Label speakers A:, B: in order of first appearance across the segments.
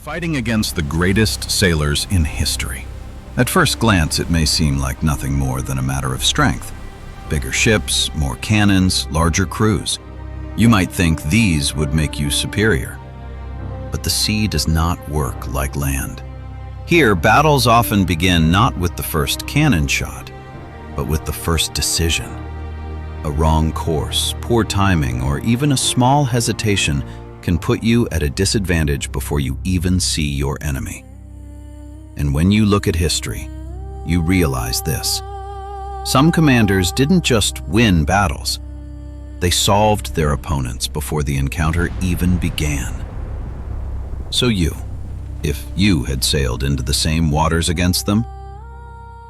A: Fighting against the greatest sailors in history. At first glance, it may seem like nothing more than a matter of strength. Bigger ships, more cannons, larger crews. You might think these would make you superior. But the sea does not work like land. Here, battles often begin not with the first cannon shot, but with the first decision. A wrong course, poor timing, or even a small hesitation can put you at a disadvantage before you even see your enemy. And when you look at history, you realize this. Some commanders didn't just win battles, they solved their opponents before the encounter even began. So if you had sailed into the same waters against them,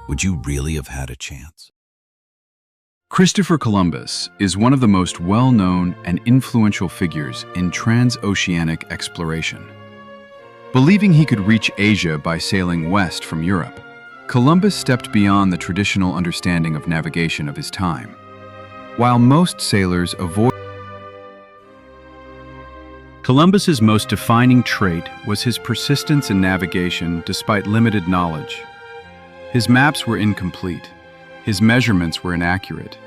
A: would you really have had a chance?
B: Christopher Columbus is one of the most well-known and influential figures in transoceanic exploration. Believing he could reach Asia by sailing west from Europe, Columbus stepped beyond the traditional understanding of navigation of his time. While most sailors avoid Columbus's most defining trait was his persistence in navigation despite limited knowledge. His maps were incomplete, his measurements were inaccurate,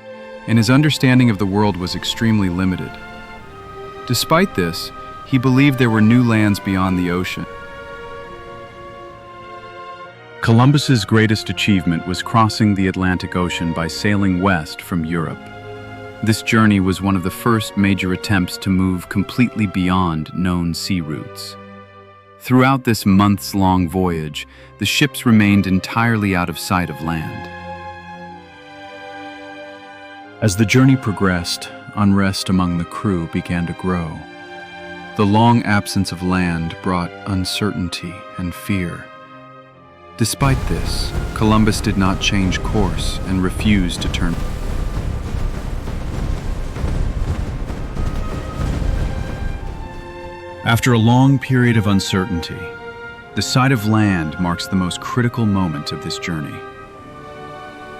B: and his understanding of the world was extremely limited. Despite this, he believed there were new lands beyond the ocean. Columbus's greatest achievement was crossing the Atlantic Ocean by sailing west from Europe. This journey was one of the first major attempts to move completely beyond known sea routes. Throughout this months-long voyage, the ships remained entirely out of sight of land. As the journey progressed, unrest among the crew began to grow. The long absence of land brought uncertainty and fear. Despite this, Columbus did not change course and refused to turn. After a long period of uncertainty, the sight of land marks the most critical moment of this journey.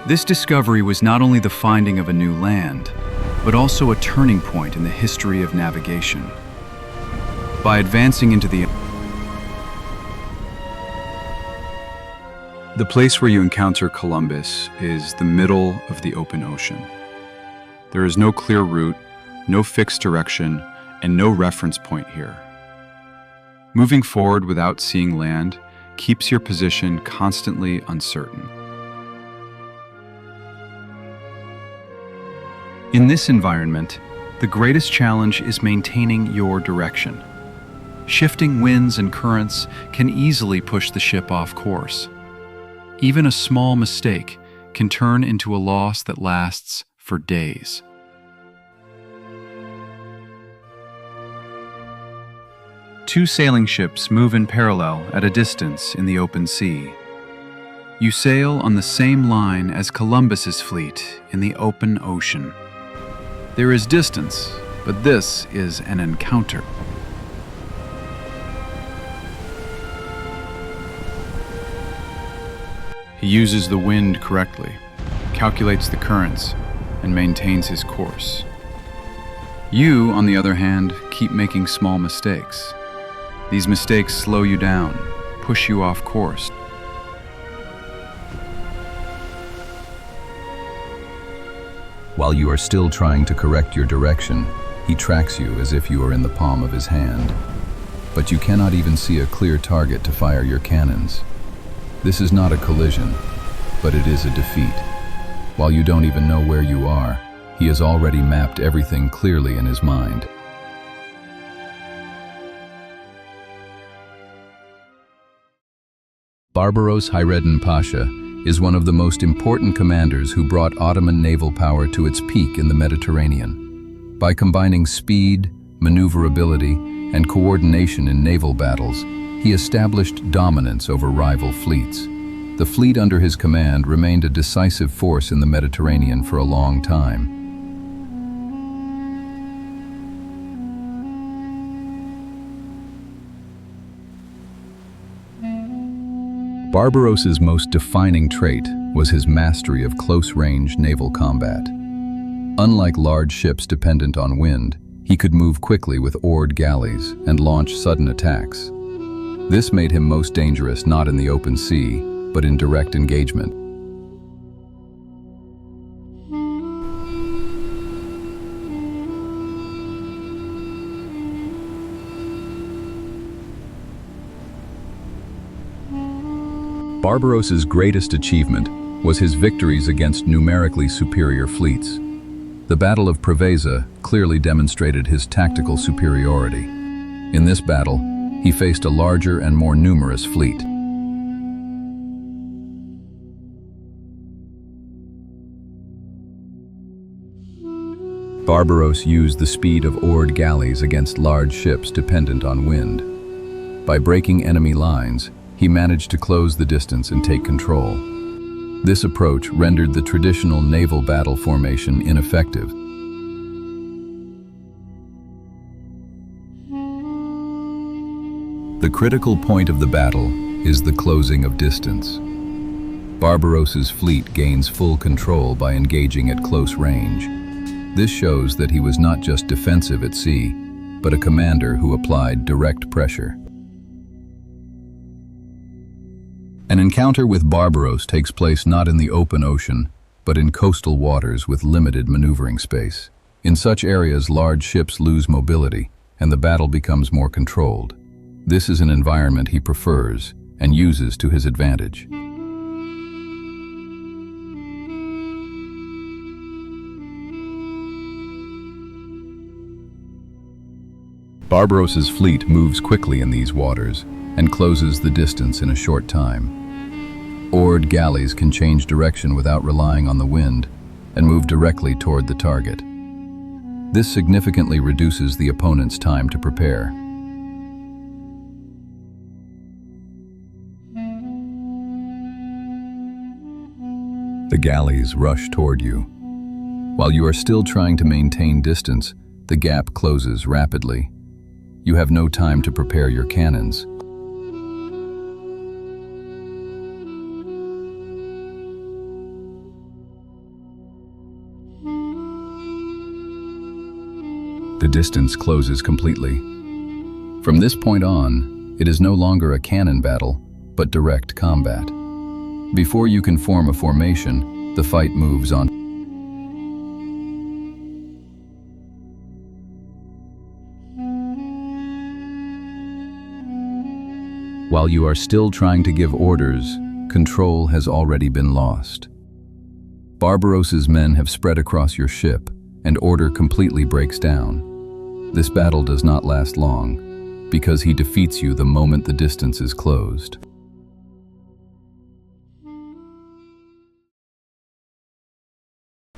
B: This discovery was not only the finding of a new land, but also a turning point in the history of navigation. By advancing into the place where you encounter Columbus is the middle of the open ocean. There is no clear route, no fixed direction, and no reference point here. Moving forward without seeing land keeps your position constantly uncertain. In this environment, the greatest challenge is maintaining your direction. Shifting winds and currents can easily push the ship off course. Even a small mistake can turn into a loss that lasts for days. Two sailing ships move in parallel at a distance in the open sea. You sail on the same line as Columbus's fleet in the open ocean. There is distance, but this is an encounter. He uses the wind correctly, calculates the currents, and maintains his course. You, on the other hand, keep making small mistakes. These mistakes slow you down, push you off course.
C: While you are still trying to correct your direction, he tracks you as if you are in the palm of his hand. But you cannot even see a clear target to fire your cannons. This is not a collision, but it is a defeat. While you don't even know where you are, he has already mapped everything clearly in his mind. Barbaros Hayreddin Pasha is one of the most important commanders who brought Ottoman naval power to its peak in the Mediterranean. By combining speed, maneuverability, and coordination in naval battles, he established dominance over rival fleets. The fleet under his command remained a decisive force in the Mediterranean for a long time. Barbaros's most defining trait was his mastery of close-range naval combat. Unlike large ships dependent on wind, he could move quickly with oared galleys and launch sudden attacks. This made him most dangerous not in the open sea, but in direct engagement. Barbaros's greatest achievement was his victories against numerically superior fleets. The Battle of Preveza clearly demonstrated his tactical superiority. In this battle, he faced a larger and more numerous fleet. Barbaros used the speed of oared galleys against large ships dependent on wind. By breaking enemy lines, he managed to close the distance and take control. This approach rendered the traditional naval battle formation ineffective. The critical point of the battle is the closing of distance. Barbaros's fleet gains full control by engaging at close range. This shows that he was not just defensive at sea, but a commander who applied direct pressure. An encounter with Barbaros takes place not in the open ocean, but in coastal waters with limited maneuvering space. In such areas, large ships lose mobility, and the battle becomes more controlled. This is an environment he prefers and uses to his advantage. Barbaros's fleet moves quickly in these waters and closes the distance in a short time. Oared galleys can change direction without relying on the wind and move directly toward the target. This significantly reduces the opponent's time to prepare. The galleys rush toward you. While you are still trying to maintain distance, the gap closes rapidly. You have no time to prepare your cannons. The distance closes completely. From this point on, it is no longer a cannon battle, but direct combat. Before you can form a formation, the fight moves on. While you are still trying to give orders, control has already been lost. Barbaros's men have spread across your ship, and order completely breaks down. This battle does not last long, because he defeats you the moment the distance is closed.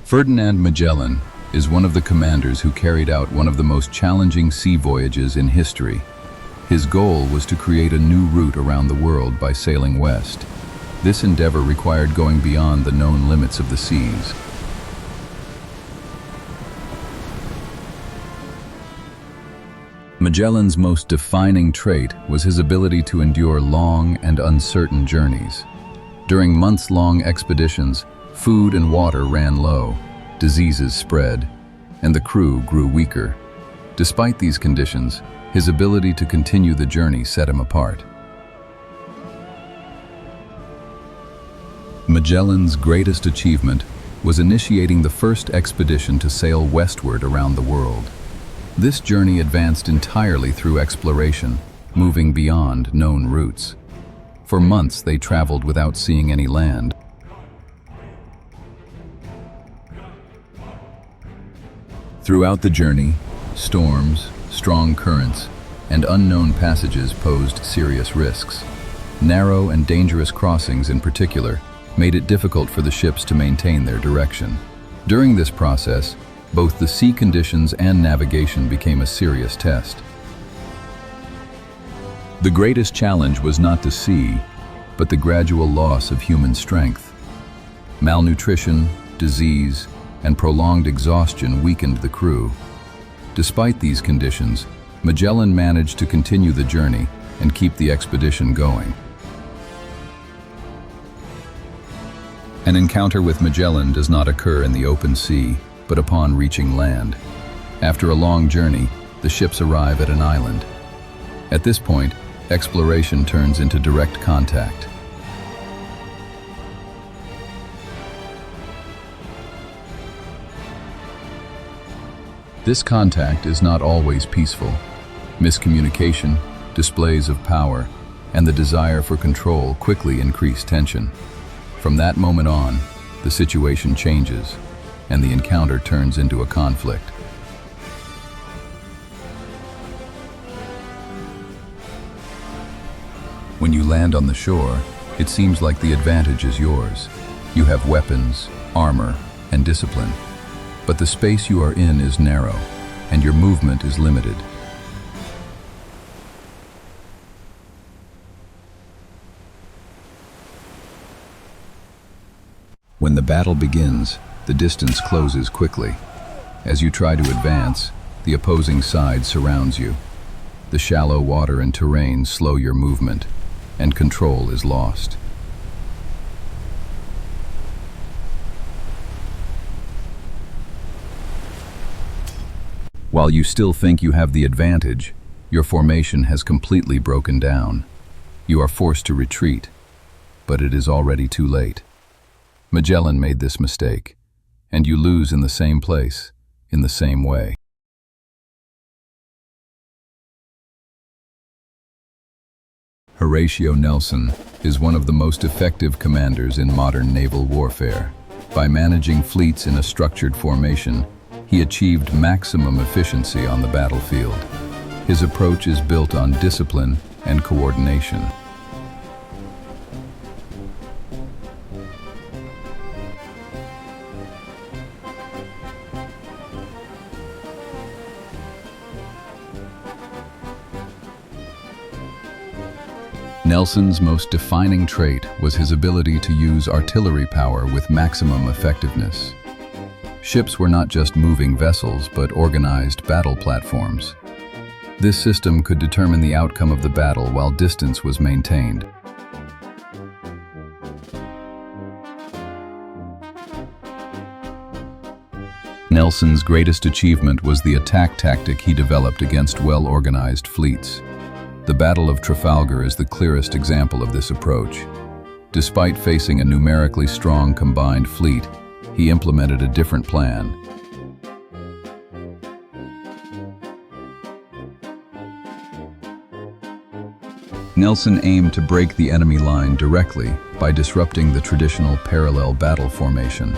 C: Ferdinand Magellan is one of the commanders who carried out one of the most challenging sea voyages in history. His goal was to create a new route around the world by sailing west. This endeavor required going beyond the known limits of the seas. Magellan's most defining trait was his ability to endure long and uncertain journeys. During months-long expeditions, food and water ran low, diseases spread, and the crew grew weaker. Despite these conditions, his ability to continue the journey set him apart. Magellan's greatest achievement was initiating the first expedition to sail westward around the world. This journey advanced entirely through exploration, moving beyond known routes. For months they traveled without seeing any land. Throughout the journey, storms, strong currents, and unknown passages posed serious risks. Narrow and dangerous crossings in particular made it difficult for the ships to maintain their direction. During this process, both the sea conditions and navigation became a serious test. The greatest challenge was not the sea, but the gradual loss of human strength. Malnutrition, disease, and prolonged exhaustion weakened the crew. Despite these conditions, Magellan managed to continue the journey and keep the expedition going. An encounter with Magellan does not occur in the open sea, but upon reaching land. After a long journey, the ships arrive at an island. At this point, exploration turns into direct contact. This contact is not always peaceful. Miscommunication, displays of power, and the desire for control quickly increase tension. From that moment on, the situation changes, and the encounter turns into a conflict. When you land on the shore, it seems like the advantage is yours. You have weapons, armor, and discipline. But the space you are in is narrow, and your movement is limited. When the battle begins, the distance closes quickly. As you try to advance, the opposing side surrounds you. The shallow water and terrain slow your movement, and control is lost. While you still think you have the advantage, your formation has completely broken down. You are forced to retreat, but it is already too late. Magellan made this mistake, and you lose in the same place, in the same way. Horatio Nelson is one of the most effective commanders in modern naval warfare. By managing fleets in a structured formation, he achieved maximum efficiency on the battlefield. His approach is built on discipline and coordination. Nelson's most defining trait was his ability to use artillery power with maximum effectiveness. Ships were not just moving vessels, but organized battle platforms. This system could determine the outcome of the battle while distance was maintained. Nelson's greatest achievement was the attack tactic he developed against well-organized fleets. The Battle of Trafalgar is the clearest example of this approach. Despite facing a numerically strong combined fleet, he implemented a different plan. Nelson aimed to break the enemy line directly by disrupting the traditional parallel battle formation.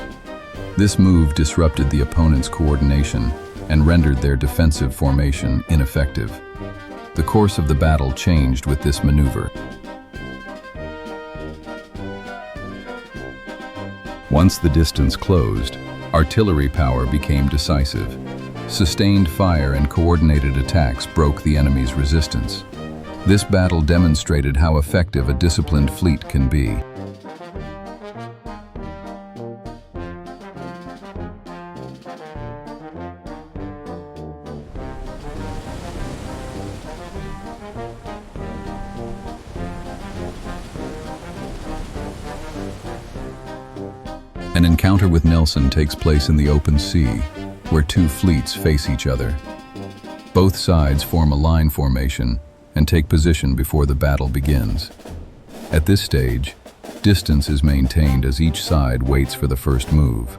C: This move disrupted the opponent's coordination and rendered their defensive formation ineffective. The course of the battle changed with this maneuver. Once the distance closed, artillery power became decisive. Sustained fire and coordinated attacks broke the enemy's resistance. This battle demonstrated how effective a disciplined fleet can be. An encounter with Nelson takes place in the open sea, where two fleets face each other. Both sides form a line formation and take position before the battle begins. At this stage, distance is maintained as each side waits for the first move.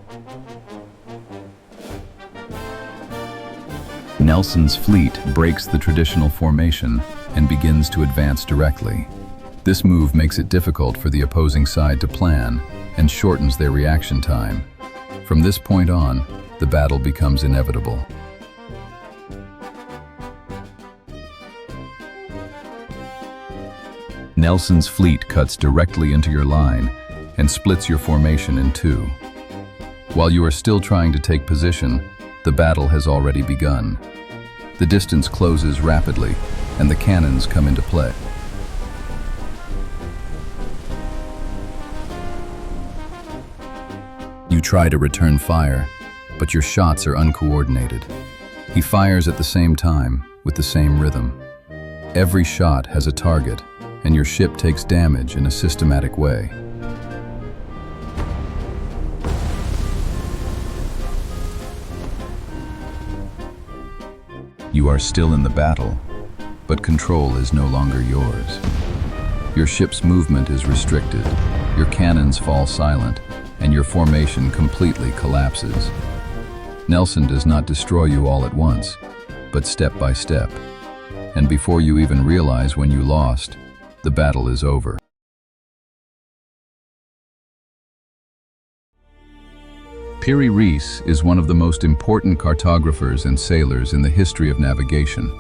C: Nelson's fleet breaks the traditional formation and begins to advance directly. This move makes it difficult for the opposing side to plan and shortens their reaction time. From this point on, the battle becomes inevitable. Nelson's fleet cuts directly into your line and splits your formation in two. While you are still trying to take position, the battle has already begun. The distance closes rapidly, and the cannons come into play. You try to return fire, but your shots are uncoordinated. He fires at the same time, with the same rhythm. Every shot has a target, and your ship takes damage in a systematic way. You are still in the battle, but control is no longer yours. Your ship's movement is restricted, your cannons fall silent, and your formation completely collapses. Nelson does not destroy you all at once, but step by step. And before you even realize when you lost, the battle is over. Piri Reis is one of the most important cartographers and sailors in the history of navigation.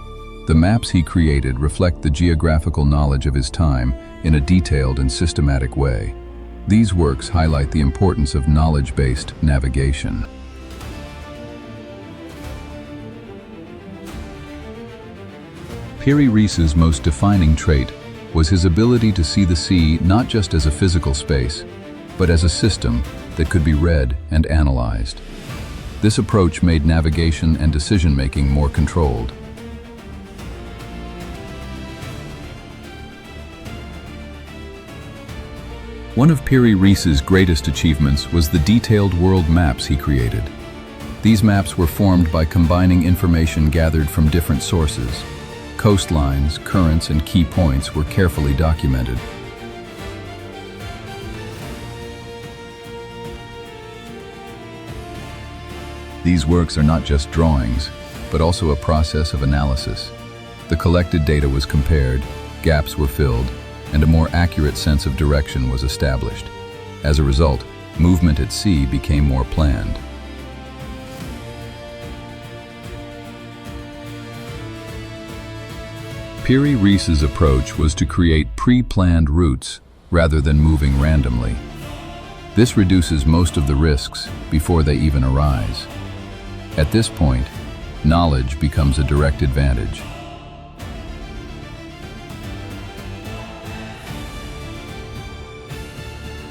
C: The maps he created reflect the geographical knowledge of his time in a detailed and systematic way. These works highlight the importance of knowledge-based navigation. Piri Reis's most defining trait was his ability to see the sea not just as a physical space, but as a system that could be read and analyzed. This approach made navigation and decision-making more controlled. One of Piri Reis's greatest achievements was the detailed world maps he created. These maps were formed by combining information gathered from different sources. Coastlines, currents, and key points were carefully documented. These works are not just drawings, but also a process of analysis. The collected data was compared, gaps were filled, and a more accurate sense of direction was established. As a result, movement at sea became more planned. Piri Reis's approach was to create pre-planned routes rather than moving randomly. This reduces most of the risks before they even arise. At this point, knowledge becomes a direct advantage.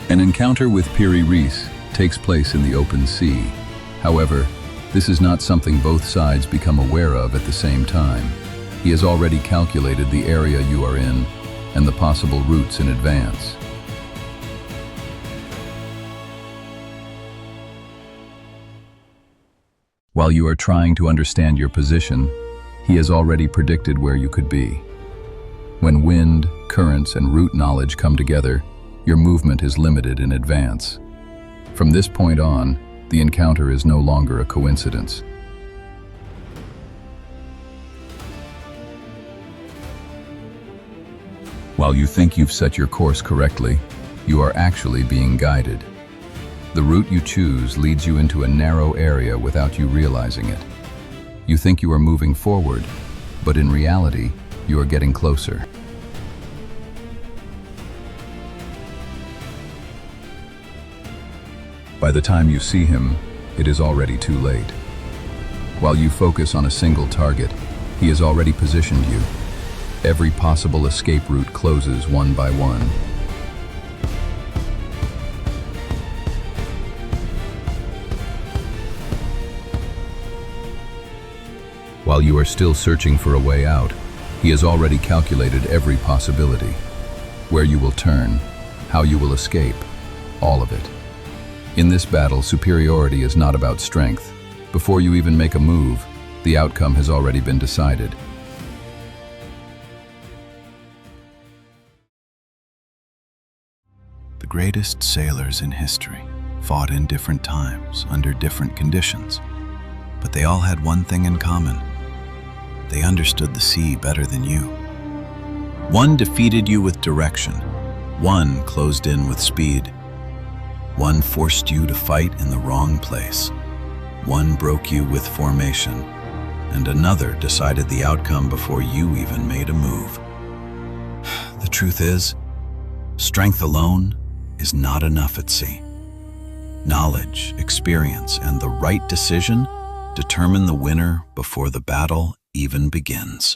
C: An encounter with Piri Reis takes place in the open sea. However, this is not something both sides become aware of at the same time. He has already calculated the area you are in and the possible routes in advance. While you are trying to understand your position, he has already predicted where you could be. When wind, currents, and route knowledge come together, your movement is limited in advance. From this point on, the encounter is no longer a coincidence. While you think you've set your course correctly, you are actually being guided. The route you choose leads you into a narrow area without you realizing it. You think you are moving forward, but in reality, you are getting closer. By the time you see him, it is already too late. While you focus on a single target, he has already positioned you. Every possible escape route closes one by one. While you are still searching for a way out, he has already calculated every possibility. Where you will turn, how you will escape, all of it. In this battle, superiority is not about strength. Before you even make a move, the outcome has already been decided.
A: The greatest sailors in history fought in different times, under different conditions, but they all had one thing in common. They understood the sea better than you. One defeated you with direction, one closed in with speed. One forced you to fight in the wrong place. One broke you with formation, and another decided the outcome before you even made a move. The truth is, strength alone is not enough at sea. Knowledge, experience, and the right decision determine the winner before the battle even begins.